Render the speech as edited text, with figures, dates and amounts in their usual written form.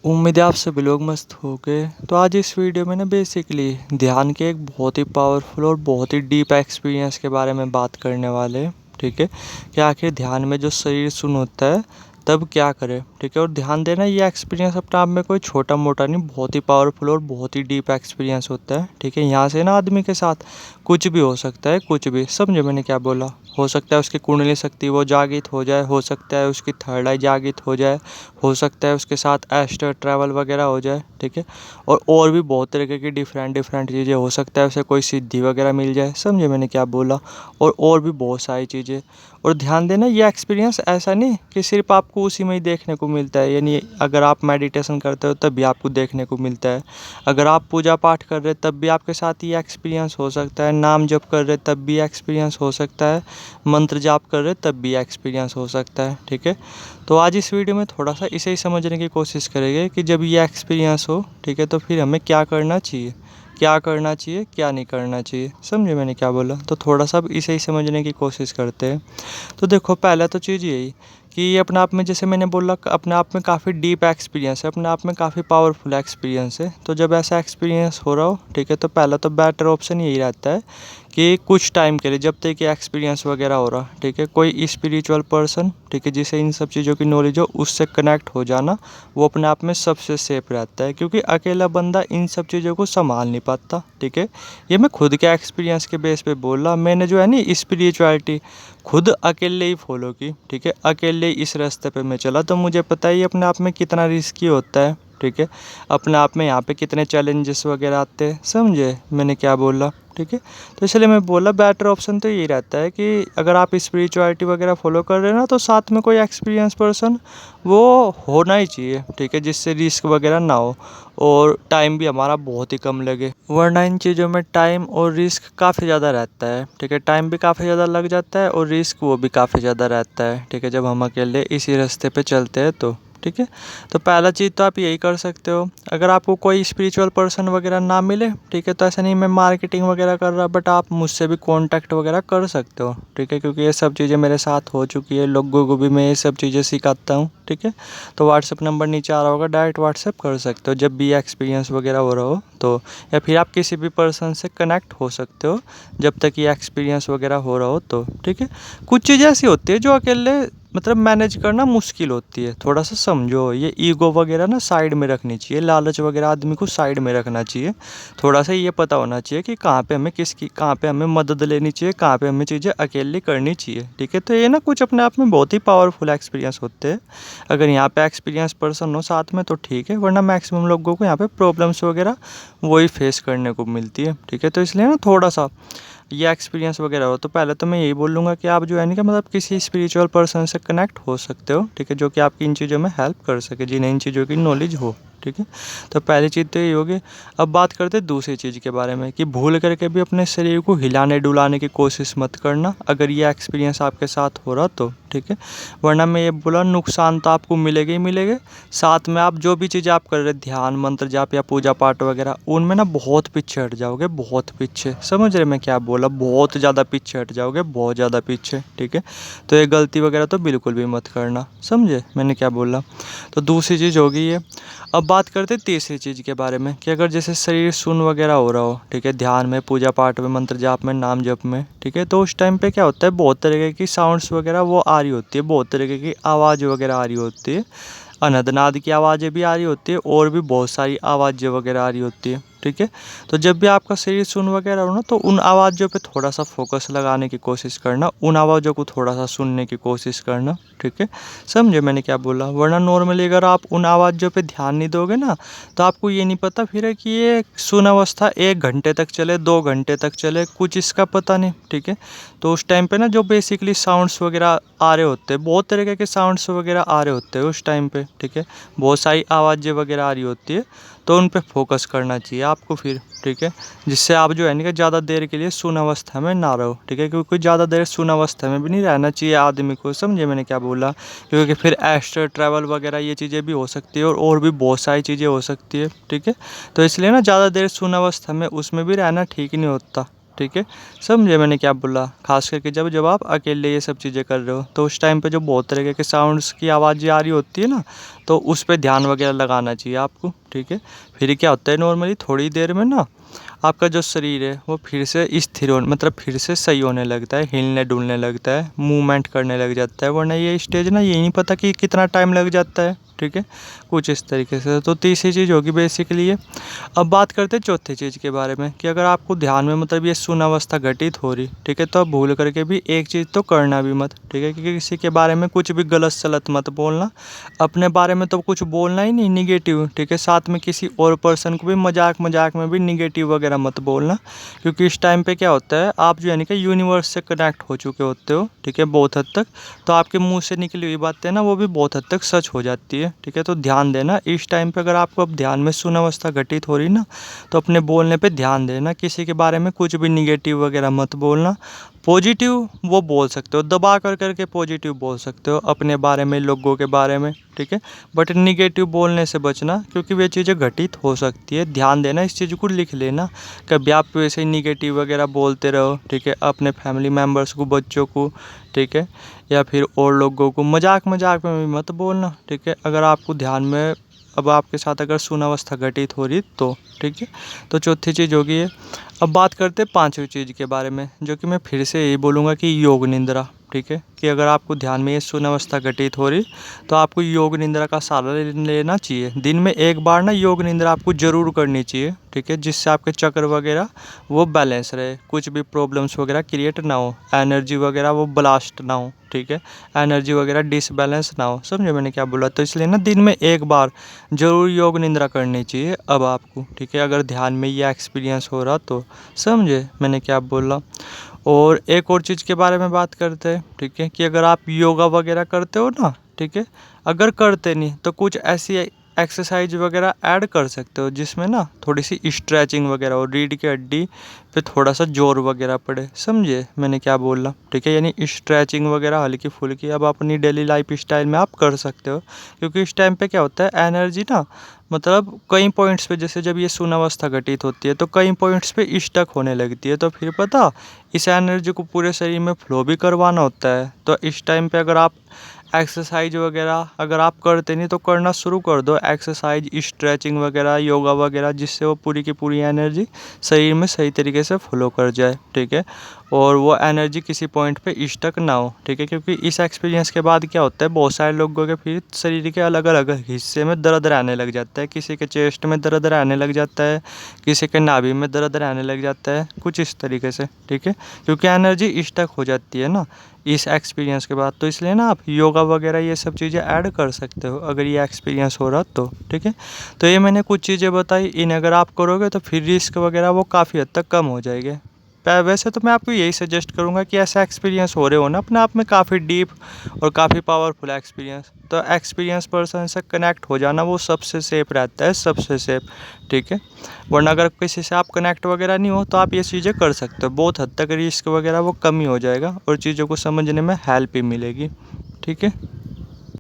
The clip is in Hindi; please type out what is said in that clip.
उम्मीद है आप सभी लोग मस्त हो गए। तो आज इस वीडियो में ना बेसिकली ध्यान के एक बहुत ही पावरफुल और बहुत ही डीप एक्सपीरियंस के बारे में बात करने वाले हैं। ठीक है, कि आखिर ध्यान में जो शरीर सुन्न होता है तब क्या करें। ठीक है, और ध्यान देना ये एक्सपीरियंस अपने आप में कोई छोटा मोटा नहीं, बहुत ही पावरफुल और बहुत ही डीप एक्सपीरियंस होता है। ठीक है, यहाँ से ना आदमी के साथ कुछ भी हो सकता है, कुछ भी। समझे मैंने क्या बोला? हो सकता है उसकी कुंडली शक्ति वो जागृत हो जाए, हो सकता है उसकी थर्ड आई जागृत हो जाए, हो सकता है उसके साथ एस्ट्रल ट्रैवल वगैरह हो जाए। ठीक है, और भी बहुत तरीके की डिफरेंट डिफरेंट चीज़ें हो सकता है, उसे कोई सिद्धि वगैरह मिल जाए। समझे मैंने क्या बोला? और भी बहुत सारी चीज़ें। और ध्यान देना ये एक्सपीरियंस ऐसा नहीं कि सिर्फ आपको उसी में ही देखने को मिलता है, यानी अगर आप मेडिटेशन करते हो तब भी आपको देखने को मिलता है, अगर आप पूजा पाठ कर रहे तब भी आपके साथ ये एक्सपीरियंस हो सकता है, नाम जप कर रहे तब भी एक्सपीरियंस हो सकता है, मंत्र जाप कर रहे तब भी एक्सपीरियंस हो सकता है। ठीक है, तो आज इस वीडियो में थोड़ा सा इसे ही समझने की कोशिश करेंगे कि जब ये एक्सपीरियंस हो, ठीक है, तो फिर हमें क्या करना चाहिए, क्या करना चाहिए, क्या नहीं करना चाहिए। समझे मैंने क्या बोला? तो थोड़ा सा अब इसे ही समझने की कोशिश करते हैं। तो देखो, पहला तो चीज़ यही कि ये अपने आप में, जैसे मैंने बोला, अपने आप में काफ़ी डीप एक्सपीरियंस है, अपने आप में काफ़ी पावरफुल एक्सपीरियंस है। तो जब ऐसा एक्सपीरियंस हो रहा हो, ठीक है, तो पहला तो बेटर ऑप्शन यही रहता है कि कुछ टाइम के लिए, जब तक कि एक्सपीरियंस वगैरह हो रहा, ठीक है, कोई स्पिरिचुअल पर्सन, ठीक है, जिसे इन सब चीज़ों की नॉलेज हो, उससे कनेक्ट हो जाना वो अपने आप में सबसे सेफ रहता है, क्योंकि अकेला बंदा इन सब चीज़ों को संभाल नहीं पाता। ठीक है, ये मैं खुद के एक्सपीरियंस के बेस पे बोल रहा। मैंने जो है नी स्पिरिचुअलिटी खुद अकेले ही फॉलो की। ठीक है, अकेले ही इस रास्ते पे मैं चला, तो मुझे पता ही अपने आप में कितना रिस्की होता है। ठीक है, अपने आप में यहाँ पे कितने चैलेंजेस वगैरह आते हैं। समझे मैंने क्या बोला? ठीक है, तो इसलिए मैं बोला बेटर ऑप्शन तो यही रहता है कि अगर आप स्पिरिचुअलिटी वगैरह फॉलो कर रहे हैं ना, तो साथ में कोई एक्सपीरियंस पर्सन वो होना ही चाहिए। ठीक है, जिससे रिस्क वगैरह ना हो और टाइम भी हमारा बहुत ही कम लगे, वरना इन चीज़ों में टाइम और रिस्क काफ़ी ज़्यादा रहता है। ठीक है, टाइम भी काफ़ी ज़्यादा लग जाता है और रिस्क वो भी काफ़ी ज़्यादा रहता है। ठीक है, जब हम अकेले इसी रास्ते पे चलते हैं तो। ठीक है, तो पहला चीज़ तो आप यही कर सकते हो। अगर आपको कोई स्पिरिचुअल पर्सन वगैरह ना मिले, ठीक है, तो ऐसा नहीं मैं मार्केटिंग वगैरह कर रहा, बट आप मुझसे भी कांटेक्ट वगैरह कर सकते हो। ठीक है, क्योंकि ये सब चीज़ें मेरे साथ हो चुकी है, लोगों को भी मैं ये सब चीज़ें सिखाता हूँ। ठीक है, तो व्हाट्सएप नंबर नीचे आ रहा होगा, डायरेक्ट व्हाट्सएप कर सकते हो जब भी एक्सपीरियंस वगैरह हो रहा हो तो, या फिर आप किसी भी पर्सन से कनेक्ट हो सकते हो जब तक ये एक्सपीरियंस वगैरह हो रहा हो तो। ठीक है, कुछ चीज़ें ऐसी होती है जो अकेले मतलब मैनेज करना मुश्किल होती है, थोड़ा सा समझो। ये ईगो वगैरह ना साइड में रखनी चाहिए, लालच वगैरह आदमी को साइड में रखना चाहिए। थोड़ा सा ये पता होना चाहिए कि कहाँ पे हमें मदद लेनी चाहिए, कहाँ पे हमें चीज़ें अकेले करनी चाहिए। ठीक है, तो ये ना कुछ अपने आप में बहुत ही पावरफुल एक्सपीरियंस होते हैं। अगर यहाँ पे एक्सपीरियंस पर्सन हो साथ में तो ठीक है, वरना मैक्सिमम लोगों को यहाँ पे प्रॉब्लम्स वगैरह वही फेस करने को मिलती है। ठीक है, तो इसलिए ना थोड़ा सा ये एक्सपीरियंस वगैरह हो तो पहले तो मैं यही बोलूँगा कि आप जो है ना कि मतलब किसी स्पिरिचुअल पर्सन से कनेक्ट हो सकते हो। ठीक है, जो कि आपकी इन चीज़ों में हेल्प कर सके, जिन्हें इन चीज़ों की नॉलेज हो। ठीक है, तो पहली चीज़ तो यही होगी। अब बात करते हैं दूसरी चीज़ के बारे में कि भूल करके भी अपने शरीर को हिलाने डुलाने की कोशिश मत करना, अगर ये एक्सपीरियंस आपके साथ हो रहा तो। ठीक है, वरना मैं ये बोला नुकसान तो आपको मिलेगा ही मिलेगा, साथ में आप जो भी चीज़ें आप कर रहे ध्यान मंत्र जाप या पूजा पाठ वगैरह, उनमें ना बहुत पीछे हट जाओगे, बहुत पीछे। समझ रहे मैं क्या बोला? बहुत ज़्यादा पीछे हट जाओगे, बहुत ज़्यादा पीछे। ठीक है, तो ये गलती वगैरह तो बिल्कुल भी मत करना। समझे मैंने क्या बोला? तो दूसरी चीज़ होगी ये। अब बात करते हैं तीसरी चीज़ के बारे में कि अगर जैसे शरीर सुन्न वगैरह हो रहा हो, ठीक है, ध्यान में, पूजा पाठ में, मंत्र जाप में, नाम जप में, ठीक है, तो उस टाइम पे क्या होता है, बहुत तरीके की साउंड्स वगैरह वो आ रही होती है, बहुत तरीके की आवाज़ वगैरह आ रही होती है, अनहदनाद की आवाज़ें भी आ रही होती है और भी बहुत सारी आवाज़ें वगैरह आ रही होती है। ठीक है, तो जब भी आपका शरीर सुन वगैरह हो ना, तो उन आवाज़ों पे थोड़ा सा फोकस लगाने की कोशिश करना, उन आवाज़ों को थोड़ा सा सुनने की कोशिश करना। ठीक है, समझे मैंने क्या बोला? वरना नॉर्मली अगर आप उन आवाज़ों पे ध्यान नहीं दोगे ना, तो आपको ये नहीं पता फिर है कि ये सुन अवस्था 1 घंटे तक चले, 2 घंटे तक चले, कुछ इसका पता नहीं। ठीक है, तो उस टाइम पे ना जो बेसिकली साउंड्स वगैरह आ रहे होते हैं, बहुत तरीके के साउंड्स वगैरह आ रहे होते हैं उस टाइम पे। ठीक है, बहुत सारी आवाज़ें वगैरह आ रही होती है, तो उन पे फोकस करना चाहिए आपको फिर। ठीक है, जिससे आप जो है ना कि ज़्यादा देर के लिए सुन अवस्था में ना रहो। ठीक है, क्योंकि ज़्यादा देर सुन अवस्था में भी नहीं रहना चाहिए आदमी को। समझे मैंने क्या बोला? क्योंकि फिर एस्ट्रल ट्रैवल वगैरह ये चीज़ें भी हो सकती है और भी बहुत सारी चीज़ें हो सकती है। ठीक है, तो इसलिए ना ज़्यादा देर सुन अवस्था में उसमें भी रहना ठीक नहीं होता। ठीक है, समझे मैंने क्या बोला। खास करके जब जब आप अकेले ये सब चीज़ें कर रहे हो तो उस टाइम पे जो बहुत तरह के साउंड्स की आवाज़ें आ रही होती है ना, तो उस पे ध्यान वगैरह लगाना चाहिए आपको, ठीक है। फिर क्या होता है, नॉर्मली थोड़ी देर में ना आपका जो शरीर है वो फिर से स्थिर होने मतलब फिर से सही होने लगता है, हिलने डुलने लगता है, मूवमेंट करने लग जाता है। वरना ये स्टेज ना ये नहीं पता कि कितना टाइम लग जाता है, ठीक है, कुछ इस तरीके से। तो तीसरी चीज़ होगी बेसिकली ये। अब बात करते हैं चौथी चीज़ के बारे में कि अगर आपको ध्यान में मतलब ये शून्य अवस्था घटित हो रही, ठीक है, तो आप भूल करके भी एक चीज़ तो करना भी मत, ठीक है, क्योंकि किसी के बारे में कुछ भी गलत सलत मत बोलना। अपने बारे में तो कुछ बोलना ही नहीं निगेटिव, ठीक है, साथ में किसी और पर्सन को भी मजाक मजाक में भी निगेटिव वगैरह मत बोलना। क्योंकि इस टाइम पे क्या होता है, आप जो यानी कि यूनिवर्स से कनेक्ट हो चुके होते हो, ठीक है, बहुत हद तक। तो आपके मुंह से निकली हुई बातें ना वो भी बहुत हद तक सच हो जाती है, ठीक है। तो ध्यान देना इस टाइम पे, अगर आपको अब ध्यान में शून्य अवस्था घटित हो रही ना, तो अपने बोलने पे ध्यान देना, किसी के बारे में कुछ भी निगेटिव वगैरह मत बोलना। पॉजिटिव वो बोल सकते हो, दबा कर करके पॉजिटिव बोल सकते हो अपने बारे में, लोगों के बारे में, ठीक है, बट निगेटिव बोलने से बचना, क्योंकि वे चीज़ें घटित हो सकती है। ध्यान देना, इस चीज़ को लिख लेना। कभी आप वैसे ही निगेटिव वगैरह बोलते रहो, ठीक है, अपने फैमिली मेम्बर्स को, बच्चों को, ठीक है, या फिर और लोगों को मजाक मजाक में भी मत बोलना, ठीक है, अगर आपको ध्यान में अब आपके साथ अगर शून्यावस्था घटित हो रही तो, ठीक है। तो चौथी चीज़ होगी ये। अब बात करते हैं पांचवी चीज़ के बारे में, जो कि मैं फिर से यही बोलूँगा कि योग निंद्रा, ठीक है, कि अगर आपको ध्यान में ये शून्यावस्था घटित हो रही तो आपको योग निंद्रा का सहारा लेना चाहिए। दिन में एक बार ना योग निंद्रा आपको ज़रूर करनी चाहिए, ठीक है, जिससे आपके चक्र वगैरह वो बैलेंस रहे, कुछ भी प्रॉब्लम्स वगैरह क्रिएट ना हो, एनर्जी वगैरह वो ब्लास्ट ना हो, ठीक है, एनर्जी वगैरह डिसबैलेंस ना हो। समझे मैंने क्या बोला। तो इसलिए ना दिन में एक बार जरूर योग निंद्रा करनी चाहिए अब आपको, ठीक है, अगर ध्यान में ये एक्सपीरियंस हो रहा तो। समझे मैंने क्या बोला। और एक और चीज़ के बारे में बात करते हैं, ठीक है, कि अगर आप योगा वगैरह करते हो ना, ठीक है, अगर करते नहीं तो कुछ ऐसी एक्सरसाइज वगैरह ऐड कर सकते हो जिसमें ना थोड़ी सी स्ट्रेचिंग वगैरह हो, रीढ़ की हड्डी पे थोड़ा सा जोर वगैरह पड़े। समझे मैंने क्या बोला, ठीक है, यानी स्ट्रेचिंग वगैरह हल्की फुल्की अब अपनी डेली लाइफ स्टाइल में आप कर सकते हो। क्योंकि इस टाइम पे क्या होता है, एनर्जी ना मतलब कई पॉइंट्स पे, जैसे जब ये शून्यावस्था घटित होती है तो कई पॉइंट्स पे स्टक होने लगती है। तो फिर पता इस एनर्जी को पूरे शरीर में फ्लो भी करवाना होता है। तो इस टाइम पे अगर आप एक्सरसाइज वगैरह अगर आप करते नहीं तो करना शुरू कर दो, एक्सरसाइज, स्ट्रेचिंग वगैरह, योगा वगैरह, जिससे वो पूरी की पूरी एनर्जी शरीर में सही तरीके से फ्लो कर जाए, ठीक है, और वो एनर्जी किसी पॉइंट पे स्टक ना हो, ठीक है। क्योंकि इस एक्सपीरियंस के बाद क्या होता है, बहुत सारे लोगों के फिर शरीर के अलग अलग हिस्से में दर्द रहने लग जाता है। किसी के चेस्ट में दर्द रहने लग जाता है, किसी के नाभि में दर्द रहने लग जाता है, कुछ इस तरीके से, ठीक है, क्योंकि एनर्जी स्टक हो जाती है ना इस एक्सपीरियंस के बाद। तो इसलिए ना आप योगा वगैरह ये सब चीज़ें ऐड कर सकते हो अगर ये एक्सपीरियंस हो रहा तो, ठीक है। तो ये मैंने कुछ चीज़ें बताई, इन अगर आप करोगे तो फिर रिस्क वगैरह वो काफ़ी हद तक कम हो जाएंगे। वैसे तो मैं आपको यही सजेस्ट करूँगा कि ऐसा एक्सपीरियंस हो रहे हो ना अपने आप में काफ़ी डीप और काफ़ी पावरफुल एक्सपीरियंस, तो एक्सपीरियंस पर्सन से कनेक्ट हो जाना वो सबसे सेफ रहता है, सबसे सेफ, ठीक है। वरना अगर किसी से आप कनेक्ट वगैरह नहीं हो तो आप ये चीज़ें कर सकते हो, बहुत हद तक रिस्क वगैरह वो कम ही हो जाएगा और चीज़ों को समझने में हेल्प ही मिलेगी, ठीक है।